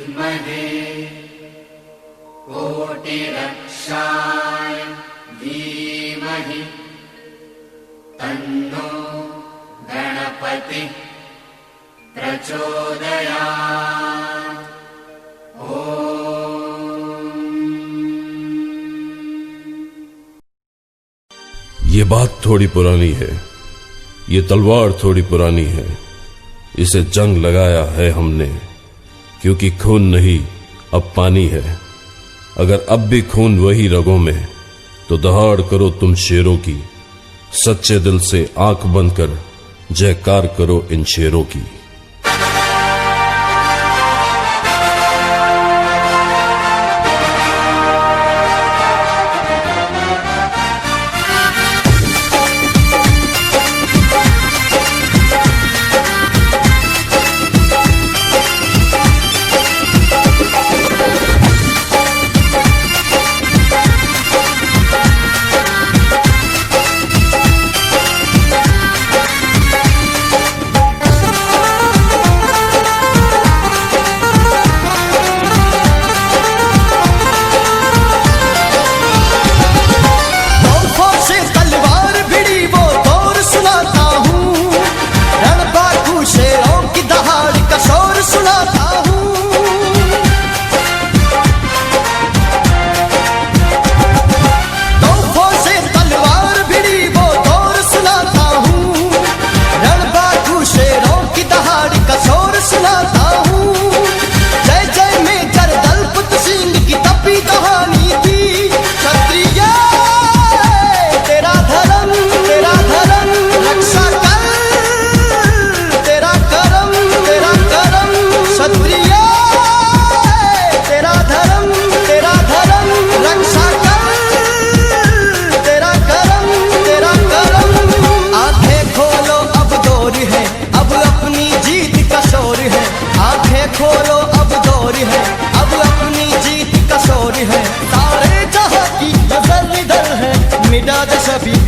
विद्महे कोटिरक्षाय धीमहि तन्नो गणपतिः प्रचोदयात्। ये बात थोड़ी पुरानी है, ये तलवार थोड़ी पुरानी है, इसे जंग लगाया है हमने, क्योंकि खून नहीं अब पानी है। अगर अब भी खून वही रगों में, तो दहाड़ करो तुम शेरों की, सच्चे दिल से आंख बंद कर जयकार करो इन शेरों की।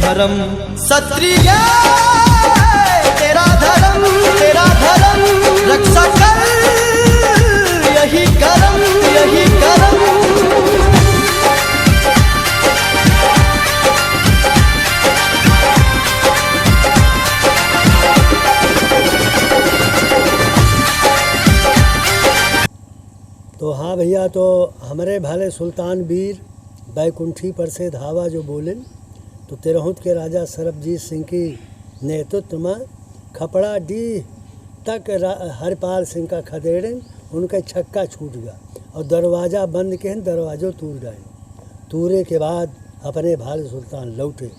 धर्म क्षत्रिय तेरा धर्म रक्षा कर, यही करम यही करम। तो हाँ भैया, तो हमारे भाले सुल्तान वीर बैकुंठी पर से धावा जो बोले, तो तिरहुत के राजा सरबजीत सिंह की नेतृत्व में खपड़ा डी तक हरपाल सिंह का खदेड़े उनका छक्का छूट गया और दरवाज़ा बंद के दरवाज़ों तूर गए। तूरे के बाद अपने भाले सुल्तान लौटे,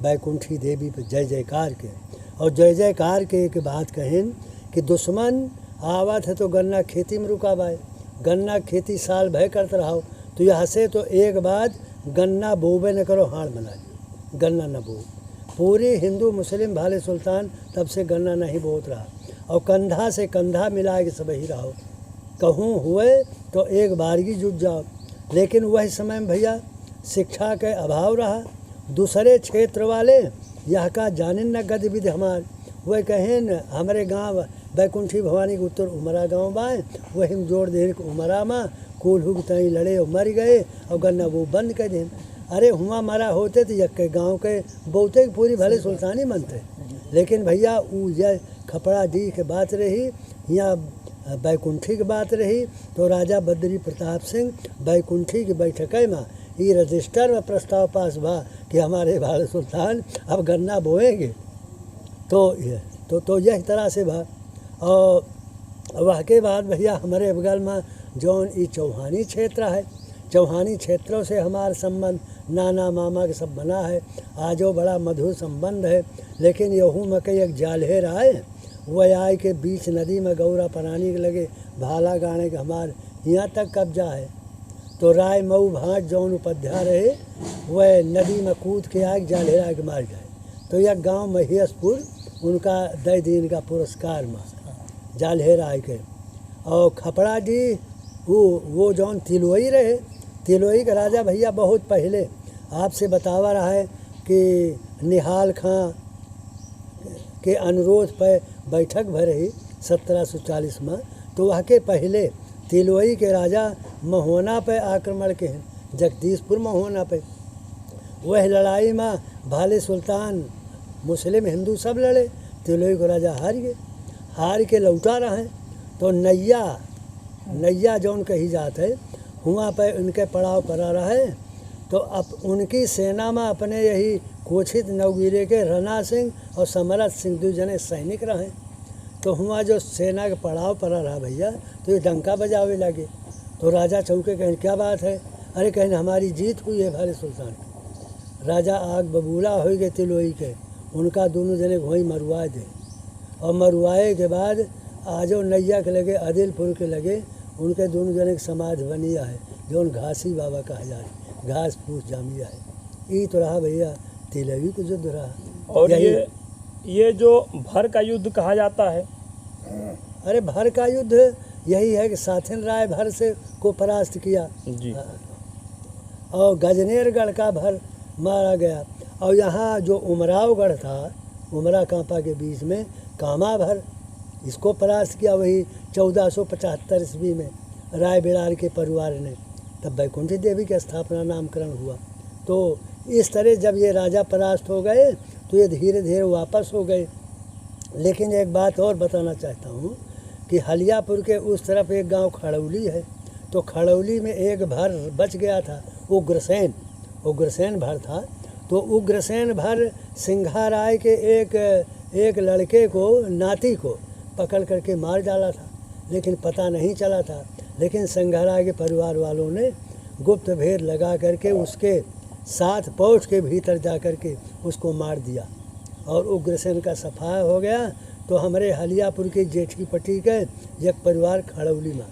बैकुंठी देवी पर जय जयकार के, और जय जयकार के एक बात कहें कि दुश्मन आवत है तो गन्ना खेती में रुकावाए, गन्ना खेती साल भय करते रहो, तो यहाँ से तो एक बात गन्ना बोबे न करो, हाड़ बना लो, गन्ना न बो। पूरे हिंदू मुस्लिम भाले सुल्तान तब से गन्ना नहीं बोत रहा, और कंधा से कंधा मिला के सब ही रहो, कहूँ हुए तो एक बारगी जुट जाओ। लेकिन वही समय में भैया शिक्षा के अभाव रहा, दूसरे क्षेत्र वाले यह का जाने न गतिविधि हमार, वह कहें हमारे गांव बैकुंठी भवानी के उत्तर उमरा गांव बाएँ, वही में जोड़ देने के उमरा में कोल्हू के तई लड़े और मर गए, और गन्ना वो बंद कर दें। अरे हुआ मरा होते तो यक के गाँव के बहुते पूरी भले सुल्तानी मनते। लेकिन भैया वो यह खपड़ा डी के बात रही, यहाँ बैकुंठी की बात रही, तो राजा बद्री प्रताप सिंह बैकुंठी की बैठक में ये रजिस्टर में प्रस्ताव पास हुआ कि हमारे भाले सुल्तान अब गन्ना बोएंगे। तो यह तरह से भा। और वह के बाद भैया हमारे बगल में जौन ये चौहानी क्षेत्र है, चौहानी क्षेत्रों से हमारा संबंध नाना मामा के सब बना है, आजो बड़ा मधुर संबंध है। लेकिन यहूँ में कई एक जालहेर आए, वह आए के बीच नदी में गौरा परानी के लगे भाला गाने के हमारे यहाँ तक कब्जा है। तो राय मऊ भाट जौन उपाध्याय रहे, वह नदी में कूद के आए जालहेरा के मार गए। तो यह गांव महेशपुर उनका 10 दिन का पुरस्कार में जालहेरा आए के। और खपड़ा जी वो जौन तिलोई रहे, तिलोई का राजा भैया बहुत पहले आपसे बतावा रहा है कि निहाल खां के अनुरोध पर बैठक भर रही 1740 में। तो वह के पहले तिलोई के राजा महोना पे आक्रमण के हैं, जगदीशपुर महोना पे। वह लड़ाई में भाले सुल्तान मुस्लिम हिंदू सब लड़े, तिलोई को राजा हार गए। हार के लौटा रहे तो नैया जौन कही जात है हुआ पे उनके पड़ाव पड़ा रहे। तो अब उनकी सेना में अपने यही कोचित नवगिरे के रना सिंह और समरथ सिंह दो जने सैनिक रहे। तो हुआ जो सेना के पड़ाव पड़ा रहा भैया, तो ये डंका बजावे लगे। तो राजा चौके कहें क्या बात है, अरे कहें हमारी जीत हुई है भाले सुल्तान की। राजा आग बबूला हो गए तिलोई के, उनका दोनों जने वहीं मरवा दे। और मरवाए के बाद आजो नैया के लगे आदिलपुर के लगे उनके दोनों जने की समाधि बनिया है, जो घासी बाबा कहा जाए, घास फूस जामिया है। ये तो रहा भैया तिलोई को युद्ध रहा। और ये जो भर का युद्ध कहा जाता है, अरे भर का युद्ध यही है कि साथिन राय भर से को परास्त किया जी। और गजनेरगढ़ का भर मारा गया। और यहाँ जो उमरावगढ़ था, उमरा कांपा के बीच में कामा भर, इसको परास्त किया वही 1475 ईस्वी में राय बिरार के परिवार ने। तब बैकुंठी देवी की स्थापना नामकरण हुआ। तो इस तरह जब ये राजा परास्त हो गए तो ये धीरे धीरे वापस हो गए। लेकिन एक बात और बताना चाहता हूँ कि हलियापुर के उस तरफ एक गांव खड़ौली है। तो खड़ौली में एक भर बच गया था, उग्रसेन भर था। तो उग्रसेन भर सिंघा राय के एक लड़के को, नाती को पकड़ करके मार डाला था, लेकिन पता नहीं चला था। लेकिन सिंघा राय के परिवार वालों ने गुप्त भेद लगा करके उसके साथ पौष के भीतर जा करके उसको मार दिया और उग्रसेन का सफाया हो गया। तो हमारे हलियापुर के जेठी पट्टी के एक परिवार खड़ौली में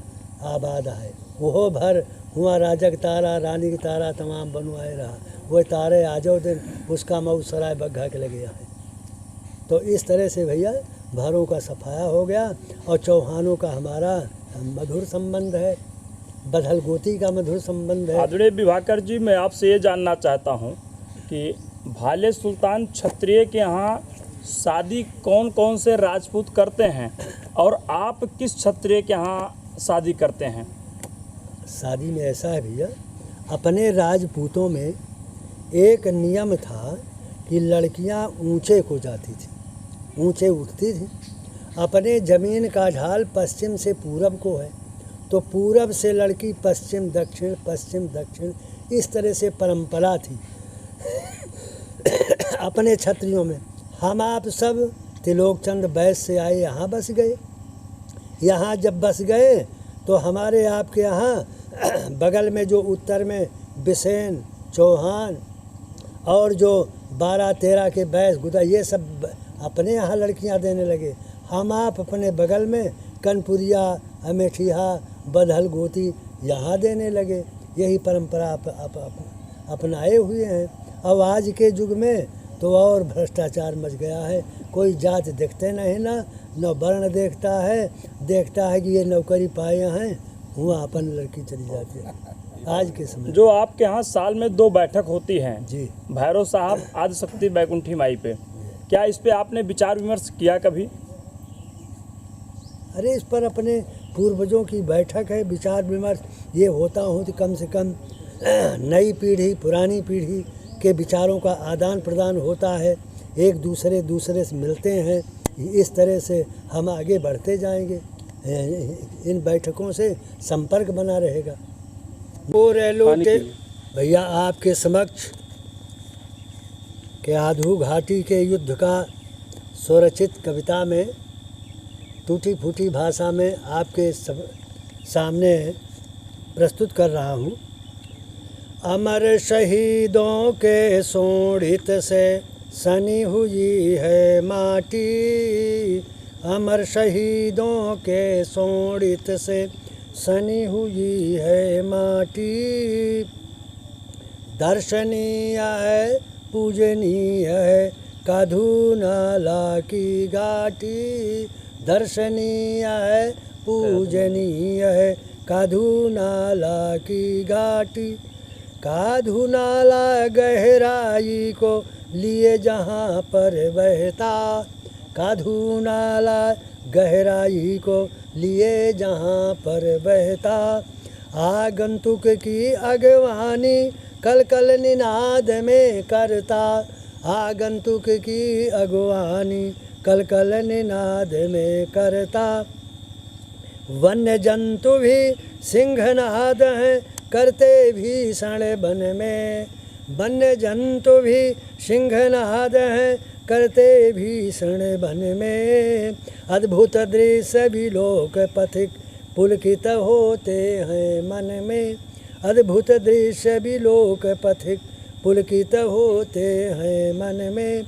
आबाद है। वो भर हुआ राजा के तारा, रानी के तारा तमाम बनवाए रहा। वह तारे आजो दिन उसका मऊ सराय बग्घा के लगे है। तो इस तरह से भैया भरों का सफाया हो गया। और चौहानों का हमारा मधुर संबंध है, बधल गोती का मधुर संबंध है। आदरणीय विभाकर जी, मैं आपसे ये जानना चाहता हूँ कि भाले सुल्तान क्षत्रिय के यहाँ शादी कौन कौन से राजपूत करते हैं और आप किस क्षत्रिय के यहाँ शादी करते हैं? शादी में ऐसा है भैया, अपने राजपूतों में एक नियम था कि लड़कियां ऊंचे को जाती थी, ऊंचे उठती थी। अपने ज़मीन का ढाल पश्चिम से पूरब को है, तो पूरब से लड़की पश्चिम दक्षिण, पश्चिम दक्षिण, इस तरह से परंपरा थी अपने क्षत्रियों में। हम आप सब त्रिलोकचंद वैश्य से आए, यहाँ बस गए। यहाँ जब बस गए तो हमारे आपके यहाँ बगल में जो उत्तर में बिसेन, चौहान और जो 12-13 के वैश्य गुदा, ये सब अपने यहाँ लड़कियाँ देने लगे। हम आप अपने बगल में कनपुरिया, अमेठिया, बधल गोती यहाँ देने लगे। यही परंपरा अपनाए हुए हैं। अब आज के युग में तो और भ्रष्टाचार मच गया है। कोई जात देखते नहीं, न वर्ण देखता है कि ये नौकरी पाए हैं, हुआ अपन लड़की चली जाती है आज के समय। जो आपके यहाँ साल में 2 बैठक होती हैं जी, भैरव साहब आदिशक्ति बैकुंठी माई पे, क्या इस पे आपने विचार विमर्श किया कभी? अरे इस पर अपने पूर्वजों की बैठक है, विचार विमर्श ये होता हो तो कम से कम नई पीढ़ी पुरानी पीढ़ी के विचारों का आदान प्रदान होता है, एक दूसरे से मिलते हैं। इस तरह से हम आगे बढ़ते जाएंगे, इन बैठकों से संपर्क बना रहेगा। वो रैलो के भैया आपके समक्ष के आधू घाटी के युद्ध का स्वरचित कविता में टूटी फूटी भाषा में आपके सामने प्रस्तुत कर रहा हूँ। अमर शहीदों के शोणित से सनी हुई है माटी, अमर शहीदों के शोणित से सनी हुई है माटी। दर्शनीय है पूजनीय है काधू नाला की घाटी, दर्शनीय है पूजनीय है काधू नाला की घाटी। काधू नाला गहराई को लिए जहाँ पर बहता, काधू नाला गहराई को लिए जहाँ पर बहता, आगंतुक की अगवानी कल कल निनाद में करता, आगंतुक की अगवानी कल कल निनाद में करता। वन्य जंतु भी सिंहनाद हैं करते भीषण वन में, वन्य जंतु भी सिंहनाद हैं करते भीषण वन में। अद्भुत दृश्य भी लोक पथिक पुलकित होते हैं मन में, अद्भुत दृश्य भी लोक पथिक पुलकित होते हैं मन में।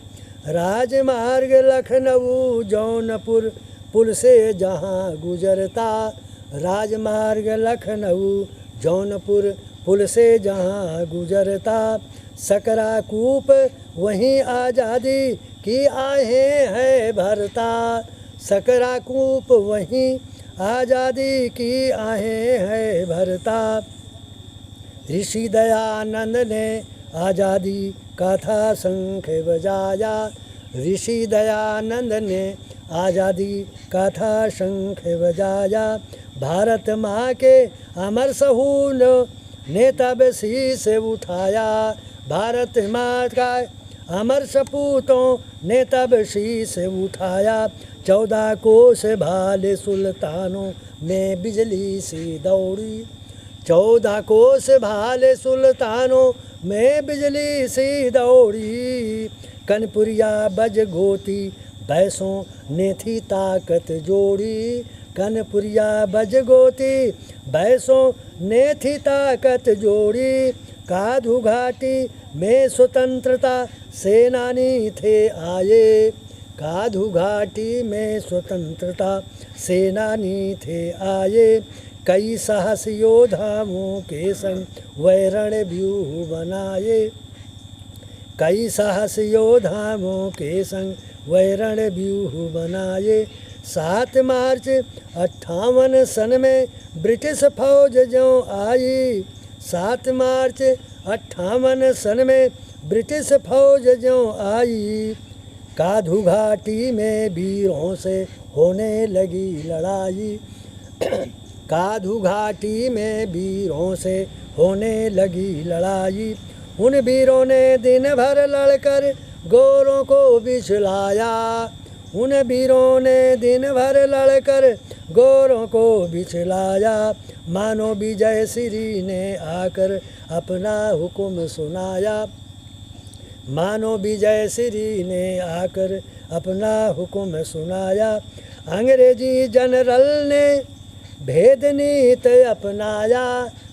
राजमार्ग लखनऊ जौनपुर पुल से जहाँ गुजरता, राजमार्ग लखनऊ जौनपुर पुल से जहाँ गुजरता। सकराकूप वहीं आज़ादी की आहें है भरता, सकराकूप वहीं आज़ादी की आहें है भरता। ऋषि दयानंद ने आज़ादी का था शंख बजाया, ऋषि दयानंद ने आज़ादी का था शंख बजाया। भारत माँ के अमर सहूल ने तब शीश उठाया, भारत माँ का अमर सपूतों ने तब शीश उठाया। 14 कोस भाले सुल्तानों में बिजली सी दौड़ी, 14 कोस भाले सुल्तानों में बिजली सी दौड़ी। कनपुरिया बजगोती बैसों ने थी ताकत जोड़ी, कनपुरिया बजगोती बैसों ने थी ताकत जोड़ी। काधू घाटी में स्वतंत्रता सेनानी थे आए, काधू घाटी में स्वतंत्रता सेनानी थे आए। कई साहस योद्धाओं के संग वैरण व्यूह बनाए, कई साहस योद्धाओं के संग वैरण व्यूह बनाए। 7 मार्च 58 सन में ब्रिटिश फौज जो आई, 7 मार्च 58 सन में ब्रिटिश फौज जो आई। काधू घाटी में वीरों से होने लगी लड़ाई, काधू घाटी में वीरों से होने लगी लड़ाई। उन वीरों ने दिन भर लड़कर गोरों को बिछलाया, उन वीरों ने दिन भर लड़कर गोरों को बिछलाया। मानो विजय श्री ने आकर अपना हुक्म सुनाया, मानो विजय श्री ने आकर अपना हुक्म सुनाया। अंग्रेजी जनरल ने भेद नीति अपनाया,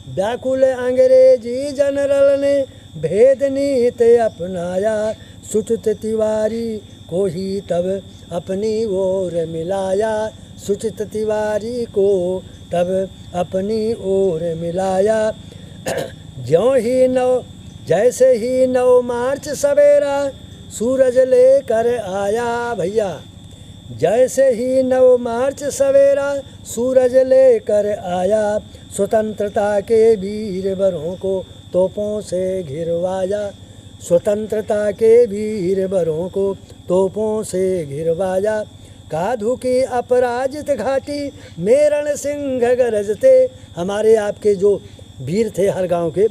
व्याकुल अंग्रेजी जनरल ने भेद नीति अपनाया। सुचित तिवारी को ही तब अपनी ओर मिलाया, सुचित तिवारी को तब अपनी ओर मिलाया। ज्यों ही जैसे ही 9 मार्च सवेरा सूरज लेकर आया भैया, जैसे ही 9 मार्च सवेरा सूरज लेकर आया। स्वतंत्रता के वीर वरों को तोपों से घिरवाया, स्वतंत्रता के वीर वरों को तोपों से घिरवाया। काधू की अपराजित घाटी मेरण सिंह गरजते, हमारे आपके जो वीर थे हर गांव के,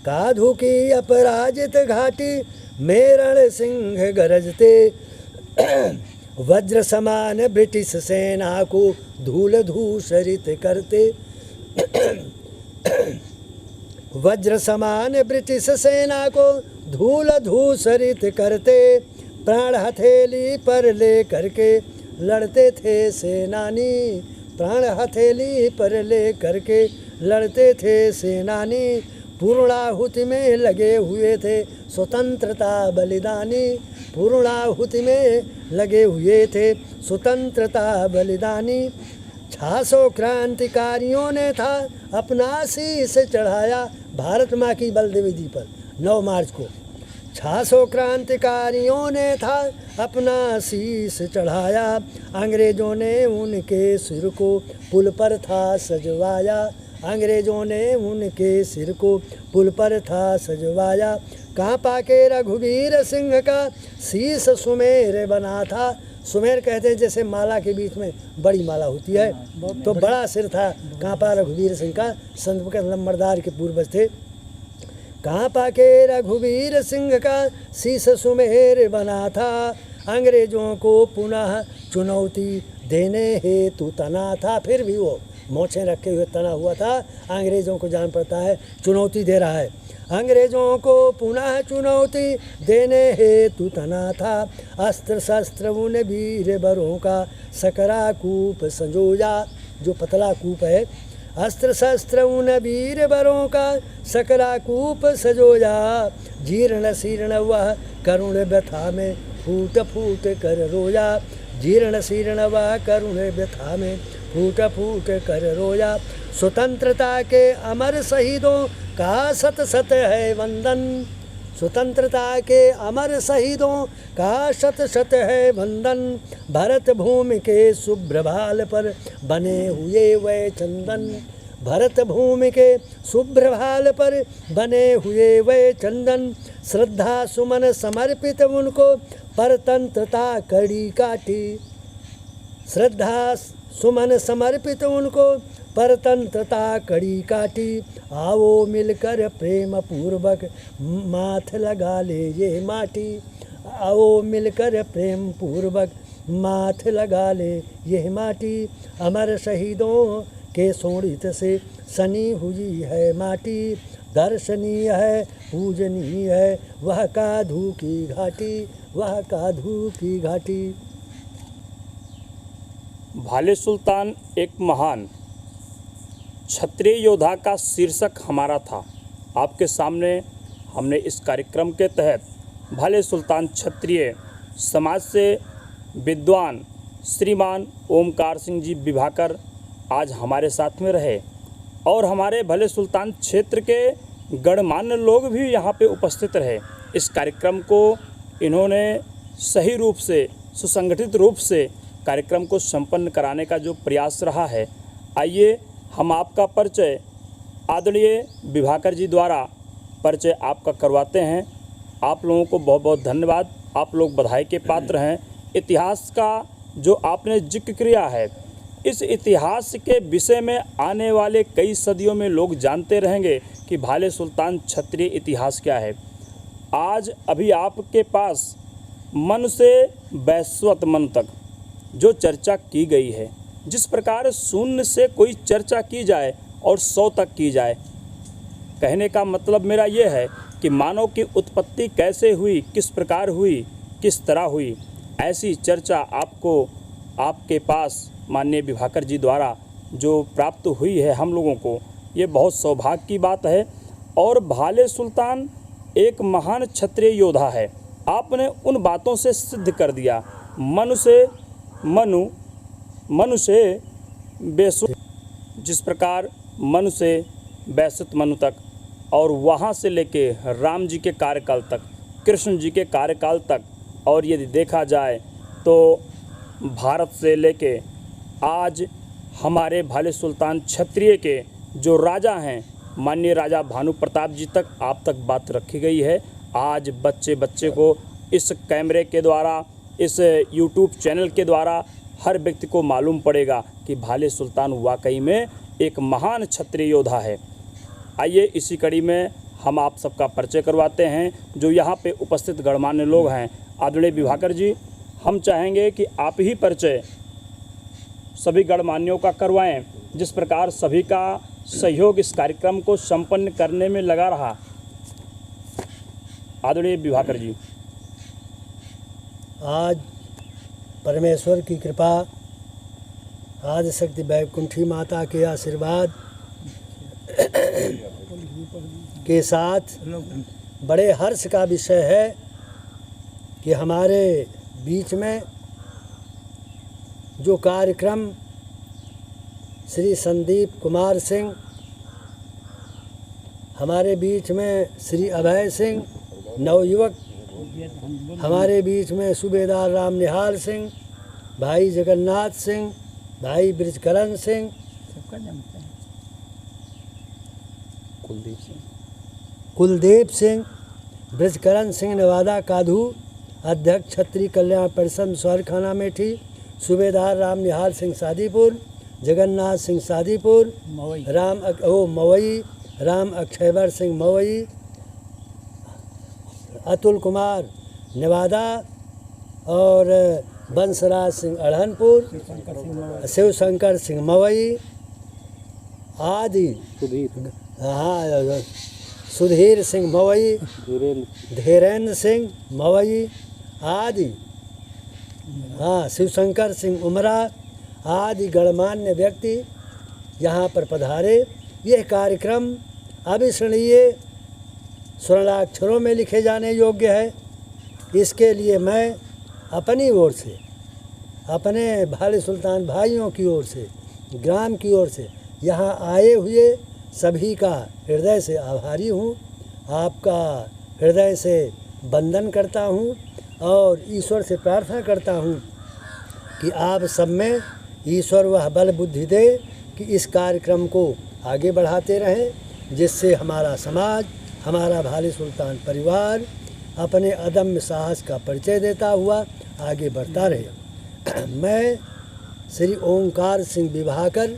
काधू की अपराजित घाटी मेरण सिंह गरजते। वज्र समान ब्रिटिश सेना को धूल धूसरित करते, वज्र समान ब्रिटिश सेना को धूल धूसरित करते। प्राण हथेली पर ले करके लड़ते थे सेनानी, प्राण हथेली पर ले करके लड़ते थे सेनानी। पूर्णाहुति में लगे हुए थे स्वतंत्रता बलिदानी, पूर्णाहुति में लगे हुए थे स्वतंत्रता बलिदानी। 600 क्रांतिकारियों ने था अपना शीश चढ़ाया भारत माँ की बल वेदी पर 9 मार्च को। 600 क्रांतिकारियों ने था अपना शीश चढ़ाया। अंग्रेजों ने उनके सिर को पुल पर था सजवाया, अंग्रेजों ने उनके सिर को पुल पर था सजवाया। कांपा के रघुवीर सिंह का शीश सुमेर बना था, सुमेर कहते हैं जैसे माला के बीच में बड़ी माला होती है, तो बड़ा सिर था कांपा रघुवीर सिंह का। संत मुकेश लंबरदार के पूर्वज थे। कांपा के रघुवीर सिंह का शीश सुमेर बना था, अंग्रेजों को पुनः चुनौती देने हेतु तना था। फिर भी वो मोछें रखे हुए तना हुआ था। अंग्रेज़ों को जान पड़ता है चुनौती दे रहा है। अंग्रेज़ों को पुनः चुनौती देने हेतु तना था, अस्त्र शस्त्र उन वीर बरों का सकरा कूप संजोया। जो पतला कूप है, अस्त्र शस्त्र उन वीर बरों का सकरा कूप सजोया, जीर्ण शीर्ण वह करुण व्यथा में फूट फूट कर रोया, जीर्ण शीर्ण वह करुण व्यथा में फूट फूट कर रोया। स्वतंत्रता के अमर शहीदों का सत सत है वंदन, स्वतंत्रता के अमर शहीदों का शत शत है वंदन, भरत भूमि के शुभ्र भाल पर बने हुए वह चंदन, भरत भूमि के शुभ्र भाल पर बने हुए वह चंदन, श्रद्धा सुमन समर्पित उनको परतंत्रता कड़ी काटी, श्रद्धा सुमन समर्पित उनको परतंत्रता कड़ी काटी। आओ मिलकर प्रेम पूर्वक माथ लगा ले ये माटी, आओ मिलकर प्रेम पूर्वक माथ लगा ले ये माटी, अमर शहीदों के शोणित से सनी हुई है माटी, दर्शनीय है पूजनीय है वह काधू की घाटी, वह काधू की घाटी। भाले सुल्तान एक महान क्षत्रिय योद्धा का शीर्षक हमारा था। आपके सामने हमने इस कार्यक्रम के तहत भाले सुल्तान क्षत्रिय समाज से विद्वान श्रीमान ओमकार सिंह जी विभाकर आज हमारे साथ में रहे और हमारे भाले सुल्तान क्षेत्र के गणमान्य लोग भी यहाँ पे उपस्थित रहे। इस कार्यक्रम को इन्होंने सही रूप से सुसंगठित रूप से कार्यक्रम को संपन्न कराने का जो प्रयास रहा है, आइए हम आपका परिचय आदरणीय विभाकर जी द्वारा परिचय आपका करवाते हैं। आप लोगों को बहुत बहुत धन्यवाद, आप लोग बधाई के पात्र हैं। इतिहास का जो आपने जिक्र किया है, इस इतिहास के विषय में आने वाले कई सदियों में लोग जानते रहेंगे कि भाले सुल्तान क्षत्रिय इतिहास क्या है। आज अभी आपके पास मन से वैश्वत मन तक जो चर्चा की गई है, जिस प्रकार शून्य से कोई चर्चा की जाए और 100 तक की जाए, कहने का मतलब मेरा ये है कि मानव की उत्पत्ति कैसे हुई, किस प्रकार हुई, किस तरह हुई, ऐसी चर्चा आपको आपके पास माननीय विभाकर जी द्वारा जो प्राप्त हुई है हम लोगों को, ये बहुत सौभाग्य की बात है। और भाले सुल्तान एक महान क्षत्रिय योद्धा है। आपने उन बातों से सिद्ध कर दिया, मनु से बेसुध, जिस प्रकार मनु से बैसुत मनु तक और वहाँ से लेके राम जी के कार्यकाल तक, कृष्ण जी के कार्यकाल तक, और यदि देखा जाए तो भारत से लेके आज हमारे भाले सुल्तान क्षत्रिय के जो राजा हैं, माननीय राजा भानु प्रताप जी तक, आप तक बात रखी गई है। आज बच्चे बच्चे को इस कैमरे के द्वारा, इस यूट्यूब चैनल के द्वारा हर व्यक्ति को मालूम पड़ेगा कि भाले सुल्तान वाकई में एक महान क्षत्रिय योद्धा है। आइए इसी कड़ी में हम आप सबका परिचय करवाते हैं जो यहाँ पे उपस्थित गणमान्य लोग हैं। आदरणीय विभाकर जी, हम चाहेंगे कि आप ही परिचय सभी गणमान्यों का करवाएं, जिस प्रकार सभी का सहयोग इस कार्यक्रम को संपन्न करने में लगा रहा। आदरणीय विभाकर जी। आज परमेश्वर की कृपा, आदिशक्ति वैकुंठी माता के आशीर्वाद के साथ बड़े हर्ष का विषय है कि हमारे बीच में जो कार्यक्रम श्री संदीप कुमार सिंह, हमारे बीच में श्री अभय सिंह नवयुवक, हमारे बीच में सूबेदार राम निहाल सिंह, भाई जगन्नाथ सिंह, भाई ब्रिजकरण सिंह, कुलदीप सिंह, ब्रिजकरण सिंह नवादा काधू, अध्यक्ष क्षत्रिय कल्याण परिषद शहरखाना मेठी, सूबेदार राम निहाल सिंह सादीपुर, जगन्नाथ सिंह सादीपुर, मवई, राम अक्षयवर सिंह मवई, अतुल कुमार नेवादा और बंसराज सिंह अढ़नपुर, शिवशंकर सिंह मवई आदि, हाँ सुधीर सिंह मवई, धीरेन्द्र सिंह मवई आदि, हाँ शिवशंकर सिंह उमरा आदि गणमान्य व्यक्ति यहाँ पर पधारे। यह कार्यक्रम अविस्मरणीय स्वर्णाक्षरों में लिखे जाने योग्य है। इसके लिए मैं अपनी ओर से, अपने भाले सुल्तान भाइयों की ओर से, ग्राम की ओर से यहाँ आए हुए सभी का हृदय से आभारी हूँ। आपका हृदय से वंदन करता हूँ और ईश्वर से प्रार्थना करता हूँ कि आप सब में ईश्वर वह बल बुद्धि दे कि इस कार्यक्रम को आगे बढ़ाते रहें, जिससे हमारा समाज, हमारा भाले सुल्तान परिवार अपने अदम्य साहस का परिचय देता हुआ आगे बढ़ता रहे। मैं श्री ओंकार सिंह विभाकर,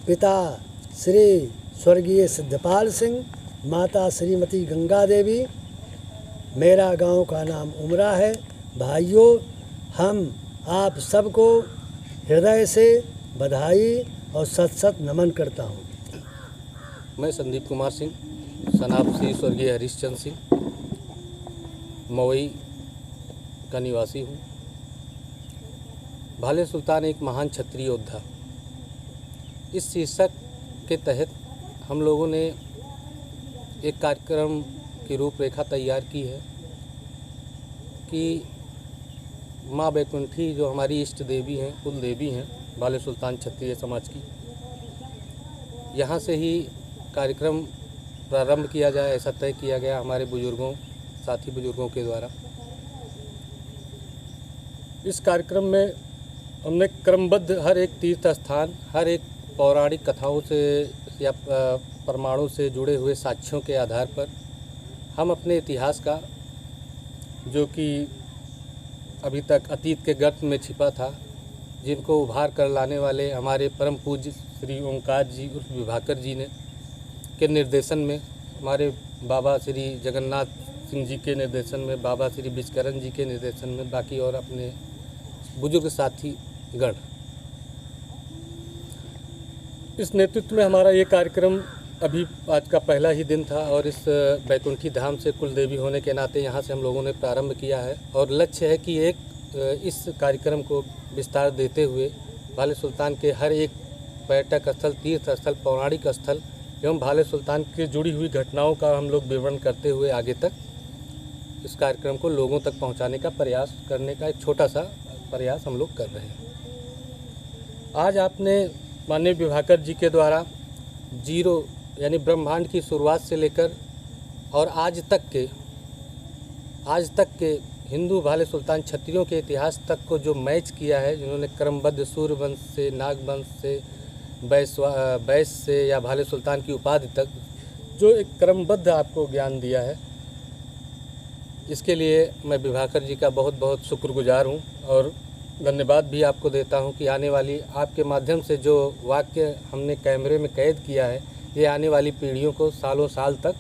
पिता श्री स्वर्गीय सिद्धपाल सिंह, माता श्रीमती गंगा देवी, मेरा गांव का नाम उमरा है। भाइयों, हम आप सबको हृदय से बधाई और सत सत नमन करता हूँ। मैं संदीप कुमार सिंह, सनाब श्री स्वर्गीय हरीशचंद्र सिंह, मवई का निवासी हूँ। भाले सुल्तान एक महान क्षत्रिय योद्धा, इस शीर्षक के तहत हम लोगों ने एक कार्यक्रम की रूपरेखा तैयार की है कि माँ बैकुंठी जो हमारी इष्ट देवी हैं, कुल देवी हैं भाले सुल्तान क्षत्रिय समाज की, यहाँ से ही कार्यक्रम प्रारंभ किया जाए, ऐसा तय किया गया हमारे बुजुर्गों, साथी बुजुर्गों के द्वारा। इस कार्यक्रम में हमने क्रमबद्ध हर एक तीर्थ स्थान, हर एक पौराणिक कथाओं से या प्रमाणों से जुड़े हुए साक्ष्यों के आधार पर हम अपने इतिहास का, जो कि अभी तक अतीत के गर्त में छिपा था, जिनको उभार कर लाने वाले हमारे परम पूज्य श्री ओंकार जी उर्फ विभाकर जी ने के निर्देशन में, हमारे बाबा श्री जगन्नाथ सिंह जी के निर्देशन में, बाबा श्री विजकरण जी के निर्देशन में, बाकी और अपने बुजुर्ग साथी गण, इस नेतृत्व में हमारा ये कार्यक्रम अभी आज का पहला ही दिन था और इस बैकुंठी धाम से कुल देवी होने के नाते यहाँ से हम लोगों ने प्रारंभ किया है और लक्ष्य है कि इस कार्यक्रम को विस्तार देते हुए भाले सुल्तान के हर एक पर्यटक स्थल, तीर्थ स्थल, पौराणिक स्थल एवं भाले सुल्तान की जुड़ी हुई घटनाओं का हम लोग विवरण करते हुए आगे तक इस कार्यक्रम को लोगों तक पहुँचाने का प्रयास करने का एक छोटा सा प्रयास हम लोग कर रहे हैं। आज आपने माननीय विभाकर जी के द्वारा जीरो यानी ब्रह्मांड की शुरुआत से लेकर और आज तक के हिंदू भाले सुल्तान क्षत्रियों के इतिहास तक को जो मैच किया है, जिन्होंने क्रमबद्ध सूर्यवंश से, नागवंश से, वैश्य से या भाले सुल्तान की उपाधि तक जो एक क्रमबद्ध आपको ज्ञान दिया है, इसके लिए मैं विभाकर जी का बहुत बहुत शुक्रगुजार हूँ और धन्यवाद भी आपको देता हूँ कि आने वाली आपके माध्यम से जो वाक्य हमने कैमरे में कैद किया है, ये आने वाली पीढ़ियों को सालों साल तक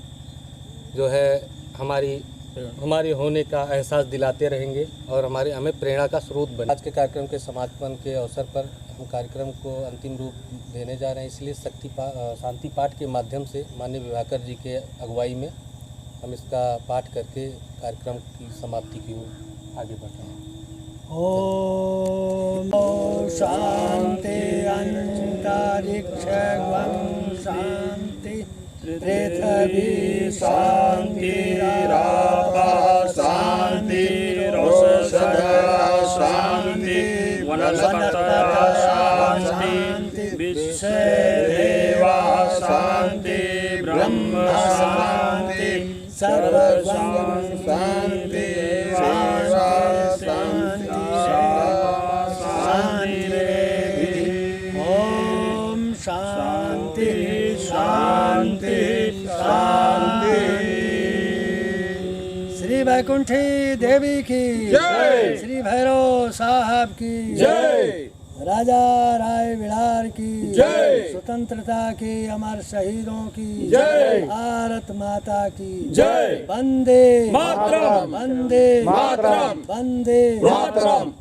जो है हमारे होने का एहसास दिलाते रहेंगे और हमें प्रेरणा का स्रोत बने। आज के कार्यक्रम के समापन के अवसर पर हम कार्यक्रम को अंतिम रूप देने जा रहे हैं, इसलिए शांति पाठ के माध्यम से माननीय विभाकर जी के अगुवाई में हम इसका पाठ करके कार्यक्रम की समाप्ति की ओर आगे बढ़ रहे हैं। ओम शांति अंतरिक्ष शांति पृथ्वी शांति रापा शांति रोषधरा शांति वनस्पतयः शांति विश्वदेवा शांति ब्रह्म शांति सर्वं शांति बैकुंठी देवी की जय। श्री भैरव साहब की जय। राजा राय बिहार की जय। स्वतंत्रता के अमर शहीदों की जय। भारत माता की जय। वंदे मातरम। वंदे मातरम। वंदे मातरम।